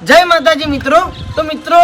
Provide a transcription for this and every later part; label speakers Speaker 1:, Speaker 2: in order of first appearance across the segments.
Speaker 1: જય માતાજી મિત્રો. તો મિત્રો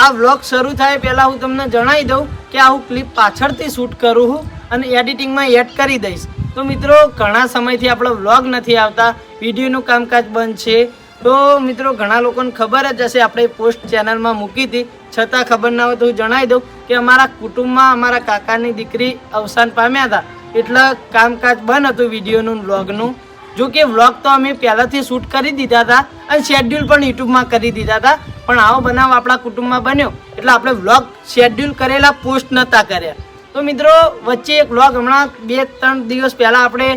Speaker 1: આ વ્લોગ શરૂ થાય પહેલા હું તમને જણાવી દઉં કે આ હું ક્લિપ પાછળથી શૂટ કરું છું અને એડિટિંગમાં એડ કરી દઈશ. તો મિત્રો ઘણા સમયથી આપણો વ્લોગ નથી આવતા, વિડીયોનું કામકાજ બંધ છે. તો મિત્રો ઘણા લોકોને ખબર જ હશે, આપણે પોસ્ટ ચેનલમાં મૂકી હતી, છતાં ખબર ના હોય તો હું જણાવી દઉં કે અમારા કુટુંબમાં અમારા કાકાની દીકરી અવસાન પામ્યા હતા, એટલે કામકાજ બંધ હતું વિડીયોનું, વ્લોગનું. જો કે વ્લોગ તો અમે પહેલાંથી શૂટ કરી દીધા હતા અને શેડ્યુલ પણ યુટ્યુબમાં કરી દીધા હતા, પણ આવો બનાવ આપણા કુટુંબમાં બન્યો એટલે આપણે વ્લોગ શેડ્યુલ કરેલા પોસ્ટ નહોતા કર્યા. તો મિત્રો વચ્ચે એક વ્લોગ હમણાં 2-3 દિવસ પહેલાં આપણે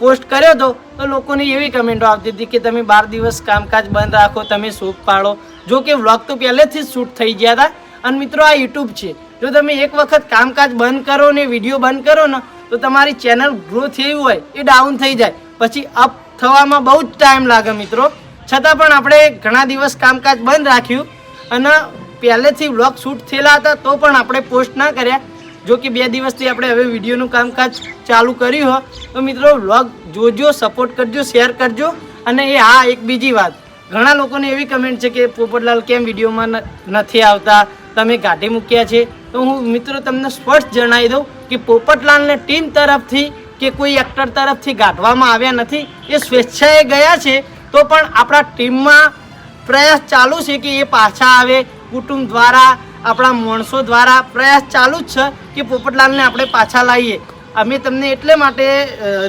Speaker 1: પોસ્ટ કર્યો હતો, તો લોકોની એવી કમેન્ટો આવતી હતી કે તમે 12 દિવસ કામકાજ બંધ રાખો, તમે શોખ પાડો. જો કે વ્લોગ તો પહેલેથી જ શૂટ થઈ ગયા હતા. અને મિત્રો આ યુટ્યુબ છે, જો તમે એક વખત કામકાજ બંધ કરો ને વિડીયો બંધ કરો ને તો તમારી ચેનલ ગ્રો થઈ હોય એ ડાઉન થઈ જાય, પછી અપ થવામાં બહુ જ ટાઈમ લાગે મિત્રો. છતાં પણ આપણે ઘણા દિવસ કામકાજ બંધ રાખ્યું અને પહેલેથી વ્લોગ શૂટ થયેલા હતા તો પણ આપણે પોસ્ટ ના કર્યા. જો કે 2 દિવસથી આપણે હવે વિડીયોનું કામકાજ ચાલુ કર્યું હોય તો મિત્રો વ્લોગ જોજો, સપોર્ટ કરજો, શેર કરજો. અને એક બીજી વાત, ઘણા લોકોને એવી કમેન્ટ છે કે પોપટલાલ કેમ વિડીયોમાં નથી આવતા, તમે કાઢી મૂક્યા છે. તો હું મિત્રો તમને સ્પષ્ટ જણાવી દઉં કે પોપટલાલને ટીમ તરફથી કે કોઈ એક્ટર તરફથી ગાંઠવામાં આવ્યા નથી, એ સ્વેચ્છાએ ગયા છે. તો પણ આપણા ટીમમાં પ્રયાસ ચાલુ છે કે એ પાછા આવે, કુટુંબ દ્વારા, આપણા માણસો દ્વારા પ્રયાસ ચાલુ જ છે કે પોપટલાલને આપણે પાછા લાવીએ. અમે તમને એટલે માટે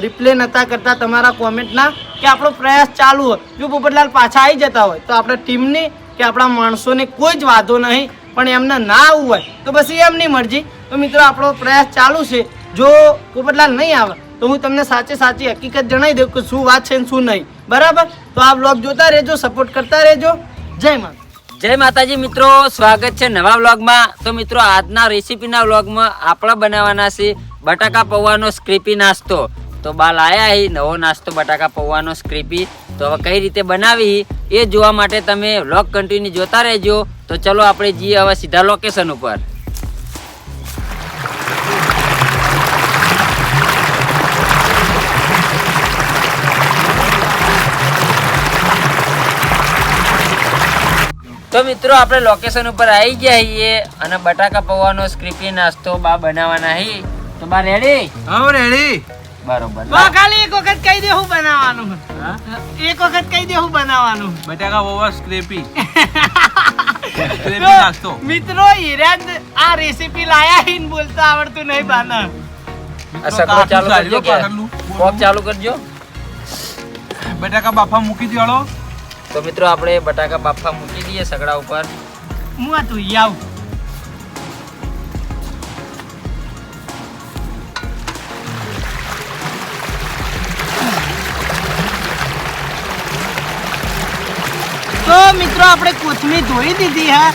Speaker 1: રિપ્લે નહોતા કરતા તમારા કોમેન્ટના કે આપણો પ્રયાસ ચાલુ હોય. જો પોપટલાલ પાછા આવી જતા હોય તો આપણે ટીમને કે આપણા માણસોને કોઈ જ વાંધો નહીં, પણ એમને ના આવવું હોય તો બસ એમની મરજી. તો મિત્રો આપણો પ્રયાસ ચાલુ છે. જો પોપટલાલ નહીં આવે તો હું તમને સાચી હકીકત જણાવી દઉં કે શું વાત છે ને શું નહીં. બરાબર? તો આ વ્લોગ જોતા રહેજો, સપોર્ટ કરતા રહેજો. જય માતા.
Speaker 2: જય માતાજી મિત્રો, સ્વાગત છે નવા વ્લોગમાં. તો મિત્રો આજના રેસીપીના વ્લોગમાં આપણે બનાવવાના છે બટાકા પૌવાનો સ્ક્રીપી નાસ્તો. તો બાલ આયા હી નવો નાસ્તો બટાકા પૌવાનો સ્ક્રીપી. તો હવે કઈ રીતે બનાવી એ જોવા માટે તમે વ્લોગ કન્ટિન્યુ જોતા રહેજો. તો ચલો આપણે જઈએ હવે સીધા લોકેશન ઉપર. તો મિત્રો આપણે લોકેશન ઉપર આવી ગયા છીએ અને બટાકા પૌવાનો સ્ક્રીપી નાસ્તો બા બનાવવાના હી. તો બા રેડી?
Speaker 1: હા રેડી.
Speaker 2: બરોબર.
Speaker 1: તો ખાલી એક વખત કહી દે હું બનાવવાનું. એક વખત કહી દે હું બનાવવાનું.
Speaker 3: બટાકા પૌવા સ્ક્રેપી સ્ક્રેપી નાસ્તો.
Speaker 1: મિત્રો હિરાજ આ રેસીપી લાયા હી ને બોલતા આવડતું નહીં બાના.
Speaker 2: અસકરો ચાલુ કરજો કે કોક ચાલુ કરજો.
Speaker 3: બટાકા બાફા મૂકી દેવાળો.
Speaker 2: તો મિત્રો આપણે બટાકા બાફા મૂકી દઈએ સગડા ઉપર.
Speaker 1: હું આ તું આવ. તો મિત્રો આપણે કોથમીર ધોઈ દીધી હા,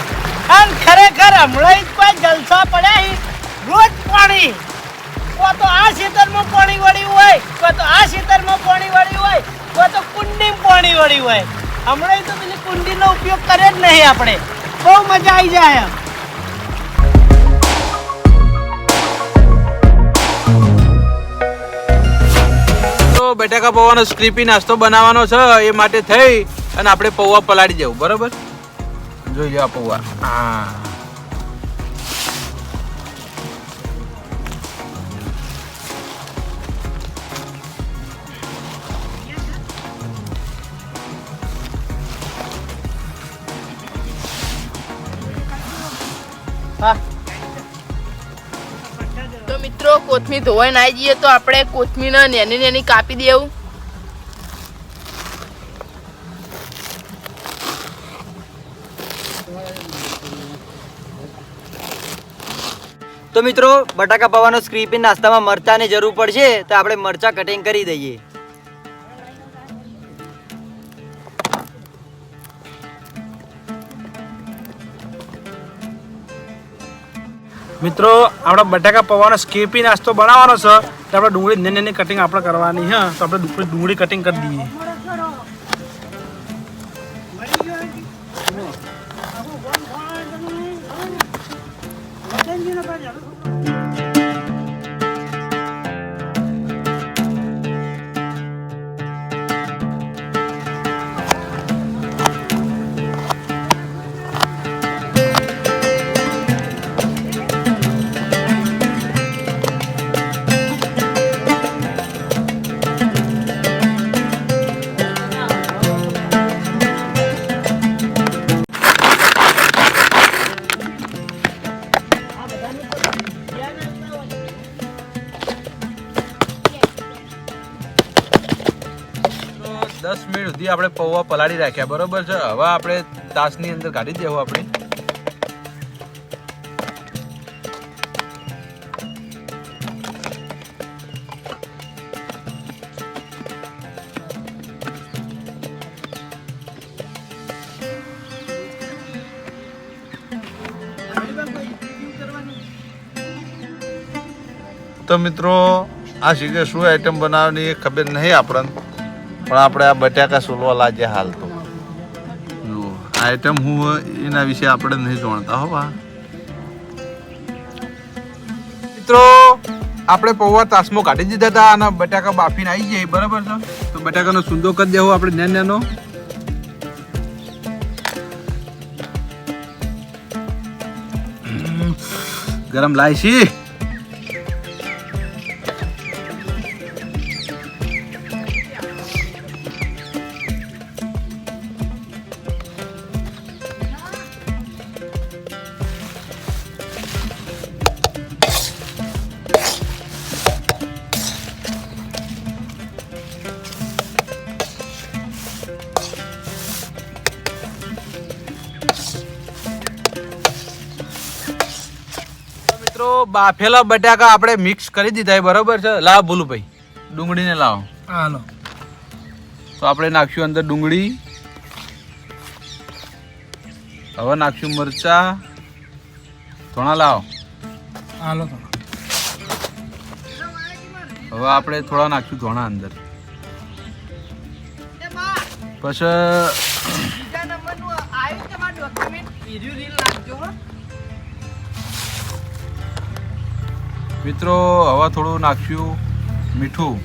Speaker 1: અને ખરેખર હમણાં જ કોઈ જલસા પડ્યા હી. રોજ પાણી, કોઈ તો આ ખેતરમાં પાણી વળ્યું હોય, કોઈ તો આ ખેતરમાં પાણી વળ્યું હોય, કોઈ તો કુંડીમાં પાણી વળ્યું હોય. હમણાં તો પેલી કુંડીનો ઉપયોગ કરે જ નહીં આપણે. બહુ મજા આવી જાય.
Speaker 3: તો બટાકા પૌવાનો સ્ક્રેપી નાસ્તો બનાવવાનો છે, એ માટે થઈ અને આપણે પૌવા પલાળી જવું. બરોબર? જોઈ લો આ પૌવા. હા,
Speaker 4: તો મિત્રો કોથમીર ધોવાઈને આવી જઈએ તો આપણે કોથમીરને નાની કાપી દેવું.
Speaker 5: તો મિત્રો બટાકા પૌવાનો સ્ક્રીપી નાસ્તામાં મરચાંની જરૂર પડશે, તો આપણે મરચાં કટિંગ કરી દઈએ.
Speaker 3: મિત્રો આપણા બટાકા પૌવાનો સ્ક્રેપી નાસ્તો બનાવવાનો છે, તો આપણે ડુંગળી નાની કટિંગ આપણે કરવાની છે. તો આપણે ડુંગળી કટિંગ કરી દઈએ. 10 મિનિટ સુધી આપણે પૌવા પલાળી રાખ્યા, બરોબર છે. હવે આપણે તાસની અંદર કાઢી દેવું આપણે.
Speaker 6: તો મિત્રો આ શીખે શું આઈટમ બનાવવાની એ ખબર નહીં આપણને, પણ આપણે આ બટાકા સોલવા લાગ્યા હાલ તો. જો આઈટમ હું એના વિશે આપણે નહીં જાણતા હો.
Speaker 3: મિત્રો આપણે પૌવા તાસમાં કાઢી દીધા હતા અને બટાકા બાફીને આવી જાય, બરાબર છે. તો બટાકાનો સૂંદો કરી દેવો આપણે નાનો. ગરમ લાઈશી. બાફેલા બટાકા આપણે મિક્સ કરી દીધા, બરોબર છે. લાવ ભૂલુભાઈ ડુંગળીને લાવો.
Speaker 1: હાલો.
Speaker 3: તો આપણે નાખશું અંદર ડુંગળી. હવે નાખશું મરચા થોડા. લાવો.
Speaker 1: હાલો.
Speaker 3: હવે આપણે થોડા નાખશું ધોણા અંદર. પછી મિત્રો હવે થોડું નાખશું મીઠું.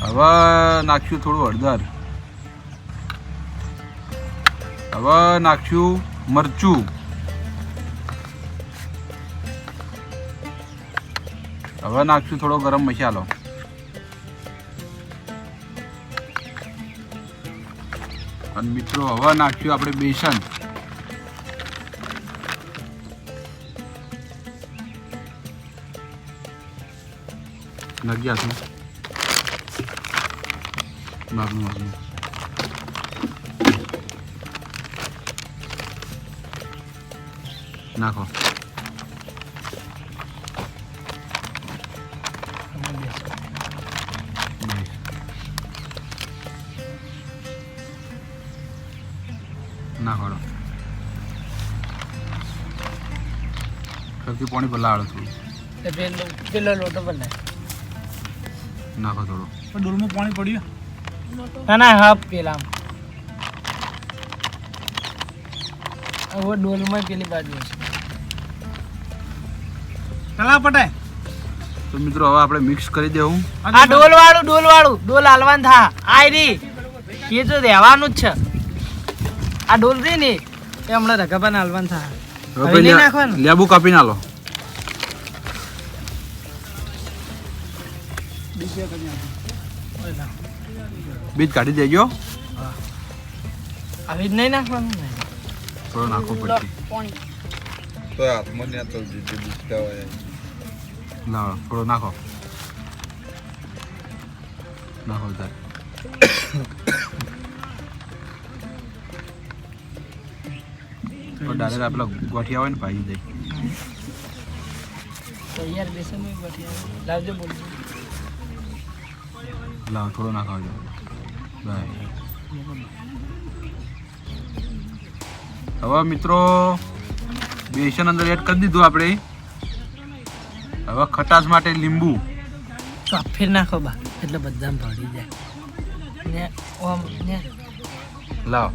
Speaker 3: હવે નાખશું થોડું હળદર. હવે નાખશું મરચું. હવે નાખશું થોડો ગરમ મસાલો. અને મિત્રો હવે નાખ્યું આપણે બેસન. નાખ્યા છું માગનું નાખો. નાખો સરખી પાણી પલાળો થોડું.
Speaker 1: પેલો લોટો બનાય.
Speaker 3: નાખો થોડું.
Speaker 1: ડોલમાં પાણી પડ્યું. ના ના હા પેલા હવે ડોલમાં પેલી બાજુ છે. ચલા પટાય.
Speaker 3: તો મિત્રો હવે આપણે મિક્સ કરી દેવું.
Speaker 1: આ ડોલ વાળું ડોલ હાલવાન થા. આય રી એ તો રહેવાનું જ છે. આ ડોલ રી ને એ હમણાં રઘાબાને હાલવાન થા. હવે નહીં નાખવાનું.
Speaker 3: લેબુ કાપી નાલો. બીજ કાઢી દેજો.
Speaker 1: હવે જ નહીં નાખવાનું.
Speaker 3: થોડો નાખો પછી.
Speaker 6: તો હાથમાં ત્યાં તો જીતી દીધા હોય.
Speaker 3: લાવો થોડો નાખો. નાખો ત્યારે ડાયરેક્ટ આપેલા ગોઠિયા હોય ને ભાઈ દે.
Speaker 1: તૈયાર બેસન में बैठिया लावજો બોલ.
Speaker 3: લાવો થોડો નાખાવજો. હવે મિત્રો બેસન અંદર એડ કરી દીધું આપણે. હવે ખટાશ માટે લીંબુ.
Speaker 1: ફેર નાખો બા એટલે બધા ભળી જાય ને ઓમ ને.
Speaker 3: લાવો.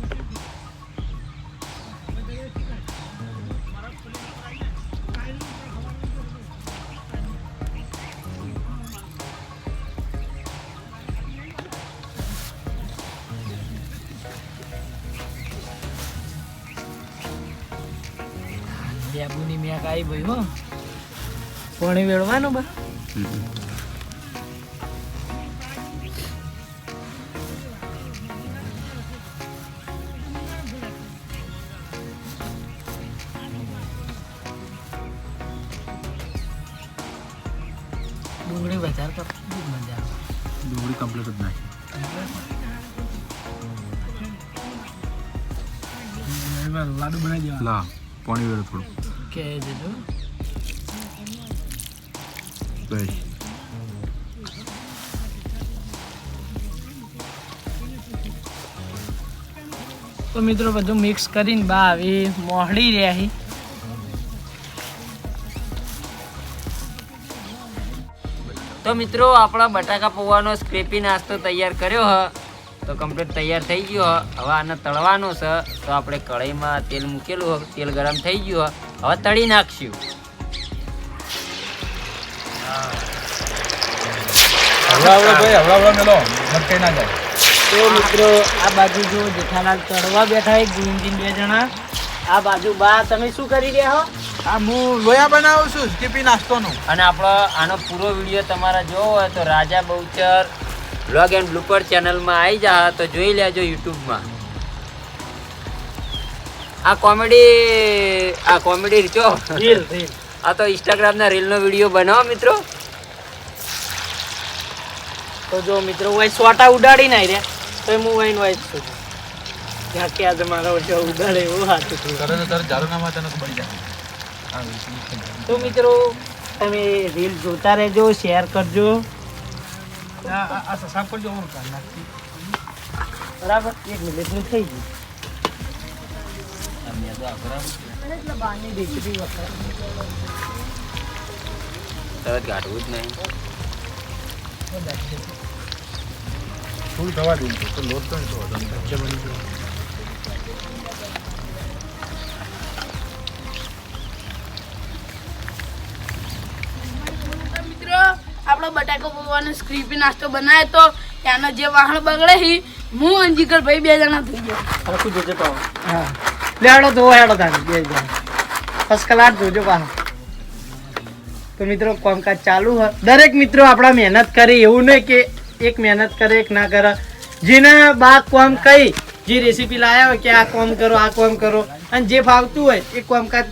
Speaker 1: લેબુની મેક આવી ભાઈ હો. પાણી વેળવાનું બા. ડુંગળી વધારે કર મજા આવે.
Speaker 3: ડુંગળી કમ્પ્લીટ જ નાખી.
Speaker 1: લાડુ બનાવી દેવા
Speaker 3: લા પાણી વેળે થોડું
Speaker 1: કે દેજો.
Speaker 3: બસ.
Speaker 1: તો મિત્રો બધું મિક્સ કરીને બા આવી મોહડી રહ્યા.
Speaker 2: તો મિત્રો આપણા બટાકા પૌવાનો સ્ક્રેપી નાસ્તો તૈયાર કર્યો હ તો કમ્પ્લીટ તૈયાર થઈ ગયો હ. હવે આને તળવાનો છે તો આપણે કઢાઈમાં તેલ મૂકેલું હ, તેલ ગરમ થઈ ગયું હ. હવે તળી નાખશું.
Speaker 3: હવડા મેલો મટકાઈ ના જાય.
Speaker 1: તો મિત્રો આ બાજુ જો જેઠાલાલ તળવા બેઠા એક ગુંજીન 2 જણા. આ બાજુ બા તમે શું કરી રહ્યા હો?
Speaker 3: આ હું લોયા બનાવું છું સ્કીપી નાસ્તોનું.
Speaker 2: અને આપણો આનો પૂરો વિડીયો તમારે જોવો હોય તો રાજા બહુચર વ્લોગ એન્ડ બ્લુપર ચેનલમાં આવી જા તો જોઈ લેજો યુટ્યુબમાં. આ કોમેડી રીચો
Speaker 1: રીલ રીલ.
Speaker 2: આ તો ઇન્સ્ટાગ્રામના રીલનો વિડીયો બનાવો મિત્રો.
Speaker 1: તો જો મિત્રો વાય સોટા ઉડાડી નાઈ રહ્યા તો હું વાઈન વાઈસ છું. ત્યાં કે આજે મારો ઓછો ઉડાડે એવું હાથું થયું.
Speaker 3: તારે જારું નામાં તને બળી જાય.
Speaker 1: તો મિત્રો તમે રીલ જોતા રહેજો, શેર કરજો. આ સાફ કરજો હું કાઢ નાખી. બરાબર 1 મિનિટનું થઈ ગયું.
Speaker 2: તરત ગાઢવું જ નહીં.
Speaker 3: થોડું થવા દઉં તો લોટ તો નહીં થવા બની ગયો.
Speaker 4: મિત્રો આપણો બટાકો પૌવાનો સ્ક્રીપી નાસ્તો બનાવ્યો તો ત્યાંનો જે વાહણ બગડે હી હું અને જીગરભાઈ 2 જણા થઈ ગયા.
Speaker 1: હરખું જોજો તો. હા લેડો તો હેડો તારે 2 જણા ફર્સ્ટ ક્લાસ જોજો પાછા. તો મિત્રો કામકાજ ચાલુ હોય. દરેક મિત્રો આપણા મહેનત કરે એવું નહીં કે એક મહેનત કરે એક ના કરે. જેના બા કામ કઈ જે રેસીપી લાયા હોય કે આ કામ કરો આ કામ કરો અને જે ફાવતું હોય એ કામકાજ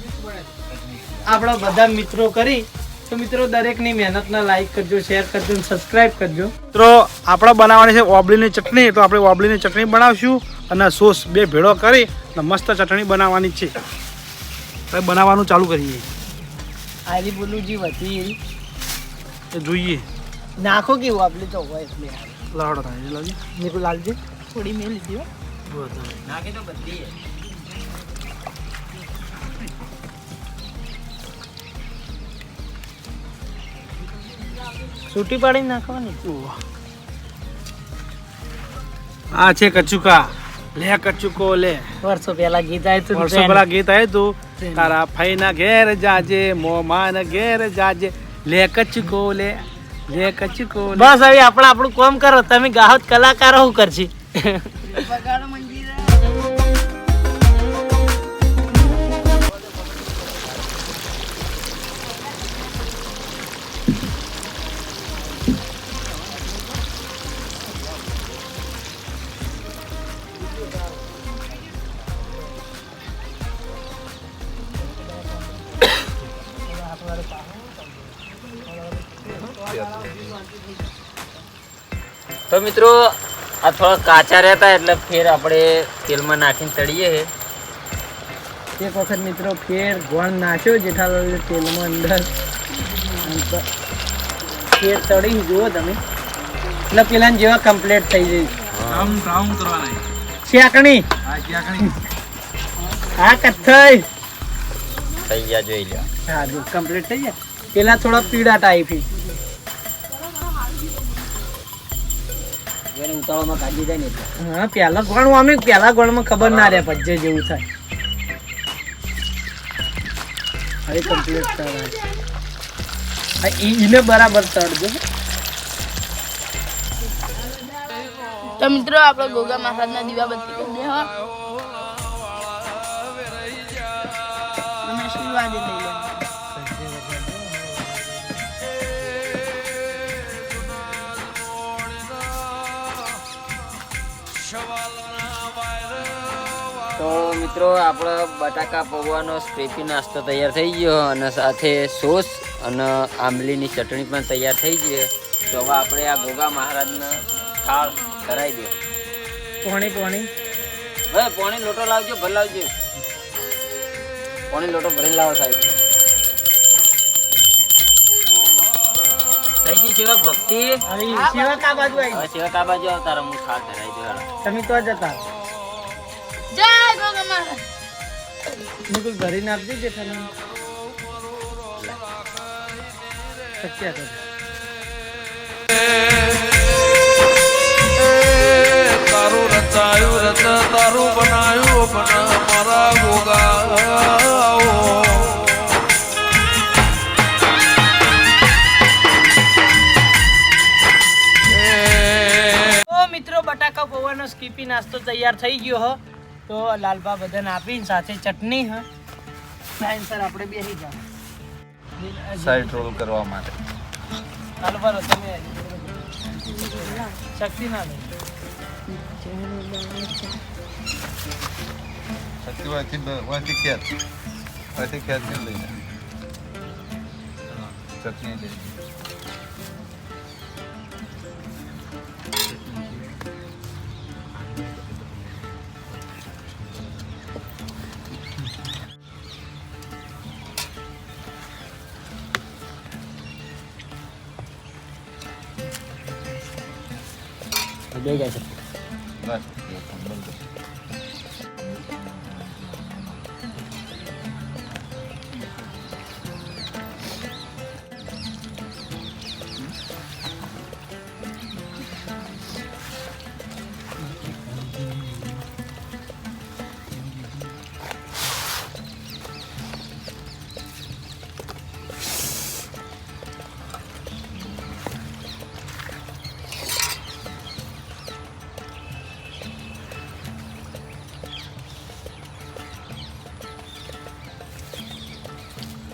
Speaker 1: આપણા બધા મિત્રો કરી. તો મિત્રો દરેકની મહેનતને લાઈક કરજો, શેર કરજો અને સબસ્ક્રાઇબ કરજો.
Speaker 7: મિત્રો આપણે બનાવવાની છે ઓબલીની ચટણી. તો આપણે ઓબલીની ચટણી બનાવશું અને સોસ 2 ભેળો કરી અને મસ્ત ચટણી બનાવવાની છે. હવે બનાવવાનું ચાલુ કરીએ.
Speaker 1: આરી બોલું જી વધી
Speaker 7: એ જોઈએ
Speaker 1: નાખો કેવું આપણે તો હોય એટલે
Speaker 7: લાવડો થાય લાવજો.
Speaker 1: નીકુ લાલજી થોડી મેં લીધી હો.
Speaker 2: નાખી તો બધી
Speaker 1: છૂટી પાડીને નાખવાની.
Speaker 7: આ છે કચુકા. લે કચુકો લે.
Speaker 1: વર્ષો પહેલા ગીત આવ્યું હતું.
Speaker 7: વર્ષો પેલા ગીત આવ્યું તું તારા ફઈના ઘેર જાજે મોમાન ઘેર જાજે લે કચુકો લે લે કચુકો લે.
Speaker 1: બસ હવે આપણે આપણું કામ કરો. તમે ગાહક કલાકારો શું કરશી?
Speaker 4: બગાડો મંજીરા.
Speaker 2: તો મિત્રો આ થોડા કાચા રહેતા એટલે ફેર આપણે તેલમાં નાખીને તળીએ છે.
Speaker 1: એક વખત મિત્રો ફેર ગોળ નાખ્યો જેઠાલાલ તેલમાં અંદર ફેર તળી જુઓ તમે એટલે પેલા જેવા કમ્પ્લીટ થઈ જાય.
Speaker 3: રાઉન્ડ કરવાના.
Speaker 1: શેકણી
Speaker 3: આ ક્યાં
Speaker 1: હા કથ્થઈ
Speaker 2: થઈ ગયા જોઈ લો.
Speaker 1: હા જો કમ્પ્લીટ થઈ જાય. પેલા થોડા પીળા ટાઈપ
Speaker 2: ઉતાવળમાં કાઢી જાય ને એટલે.
Speaker 1: હા પેલા ગોળ અમે પેલા ગોળમાં ખબર ના રહે ભજ્જે જેવું થાય. હવે કમ્પ્લીટ તળાય ઈને બરાબર તળજો.
Speaker 4: તો મિત્રો આપણે ગોગા મહારાજના દીવાબત્તી કરી દે હો. અને આશીર્વાદ લઈ લે.
Speaker 2: તો મિત્રો આપણો બટાકા પૌવાનો સ્ક્રેપી નાસ્તો તૈયાર થઈ ગયો અને સાથે સોસ અને આંબલીની ચટણી પણ તૈયાર થઈ ગઈ. તો હવે આપણે આ ગોગા મહારાજને થાળ ધરાઈ દો.
Speaker 1: પોણી
Speaker 2: હવે પોણી લોટો લાવજો, ભર લાવજો. પોણી લોટો ભરી લાવો સાહેબ. થઈ ગઈ સેવક ભક્તિ.
Speaker 1: સેવક આ બાજુ આવી
Speaker 2: હવે સેવક આ બાજુ આવતા હું થાળ ધરાઈ દો.
Speaker 1: તમે તો જતા
Speaker 4: જય ગોગા મહારાજ.
Speaker 1: નિકુલ ભરી નાખજો જેઠાલાલ શક્ય તો
Speaker 6: તારું રચાયું રચ તારું બનાયું બન મારા ગોગા.
Speaker 1: તો મિત્રો બટાકા પૌવાનો સ્કીપી નાસ્તો તૈયાર થઈ ગયો હો. તો લાલબા બધાને આપીને સાથે ચટણી હ ટાઈમ સર આપણે બેસી જાઓ.
Speaker 6: સાઈડ રોલ કરવા માટે
Speaker 1: ચાલો બરો તમે શક્તિ ના લે
Speaker 6: શક્તિવાથી ખેત લઈ જા. ચટણી લઈ
Speaker 2: બે જાય છે.
Speaker 6: બસ.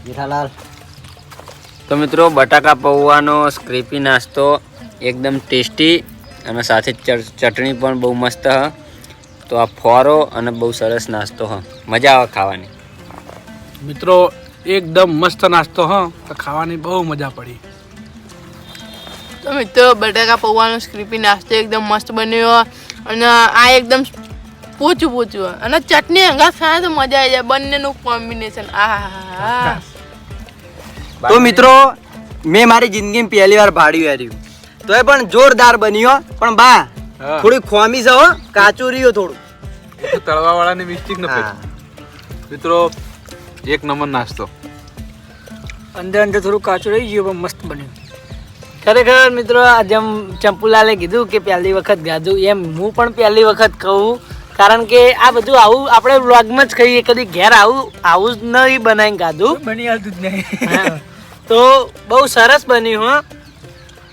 Speaker 5: જેઠાલાલ
Speaker 2: તો મિત્રો બટાકા પૌવાનો સ્ક્રેપી નાસ્તો એકદમ ટેસ્ટી અને સાથે ચટણી પણ બહુ મસ્ત હ. તો આ ફોરો અને બહુ સરસ નાસ્તો હ, મજા આવે ખાવાની.
Speaker 7: મિત્રો એકદમ મસ્ત નાસ્તો હ, તો ખાવાની બહુ મજા પડી.
Speaker 4: તો મિત્રો બટાકા પૌવાનો સ્ક્રીપી નાસ્તો એકદમ મસ્ત બન્યો અને આ એકદમ પૂછું અને ચટણી અંગાત ખાય તો મજા આવી જાય. બંનેનું કોમ્બિનેશન આહા.
Speaker 5: તો મિત્રો મેં મારી જિંદગીમાં પહેલી વાર ભાડ્યું હાર્યું તો એ પણ જોરદાર બન્યો. પણ બા થોડી ખોમી છે હો, કાચું રહ્યું થોડું.
Speaker 3: તળવા વાળાની મિસ્ટેક ન
Speaker 5: હા.
Speaker 3: મિત્રો એક નંબર નાસ્તો.
Speaker 1: અંદર થોડું કાચું રહી ગયું પણ મસ્ત બન્યું. ખરેખર મિત્રો આ જેમ ચંપુલાલે કીધું કે પહેલી વખત ગાધું એમ હું પણ પહેલી વખત કહું. કારણ કે આ બધું આવું આપણે વ્લોગમાં જ કહીએ, કદી ઘેર આવું જ નહીં બનાવીને ગાધું. બની આવતું જ નહીં. તો બહુ સરસ બન્યું હો,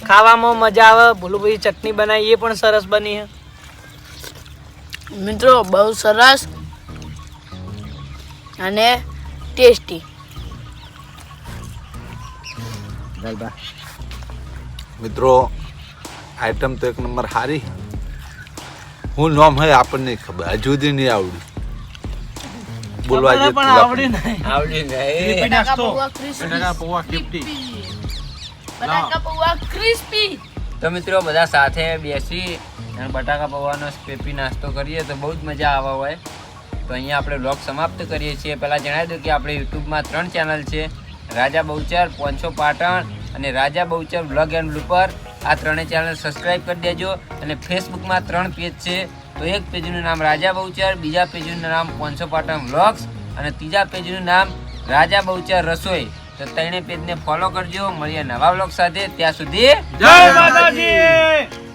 Speaker 1: ખાવામાં મજા આવે. ભૂલુભાઈ ચટણી બનાવી એ પણ સરસ બની હે.
Speaker 4: મિત્રો બહુ સરસ અને ટેસ્ટી.
Speaker 6: મિત્રો આઈટમ તો એક નંબર સારી. હું નામ હે આપણને ખબર, હજુ સુધી નહીં આવડ્યું બોલવા
Speaker 1: મને પણ આવડ્યું નહીં.
Speaker 2: આવડી નહીં.
Speaker 4: બટાકા પૌવા crispy.
Speaker 3: બટાકા પૌવા crispy.
Speaker 4: બટાકા પૌવા crispy.
Speaker 2: તો મિત્રો બધા સાથે બેસી અને બટાકા પૌવાનો સ્ક્રેપી નાસ્તો કરીએ તો બહુ જ મજા આવે હોય. તો અહીંયા આપણે વ્લોગ સમાપ્ત કરીએ છીએ. પહેલાં જણાવી દઉં કે આપણે યુટ્યુબમાં 3 ચેનલ છે, રાજા બહુચર, પોંચો પાટણ અને રાજા બહુચર વ્લોગ એન્ડ બ્લુપર. આ ત્રણેય ચેનલ સબસ્ક્રાઈબ કરી દેજો. અને ફેસબુકમાં 3 પેજ છે. તો એક પેજનું નામ રાજા બહુચર, બીજા પેજનું નામ પોંચો પાટણ વ્લોગ્સ અને ત્રીજા પેજનું નામ રાજા બહુચર રસોઈ. તો ત્રણેય પેજને ફોલો કરજો. મળીએ નવા વ્લોગ સાથે. ત્યાં સુધી
Speaker 7: જય માતાજી.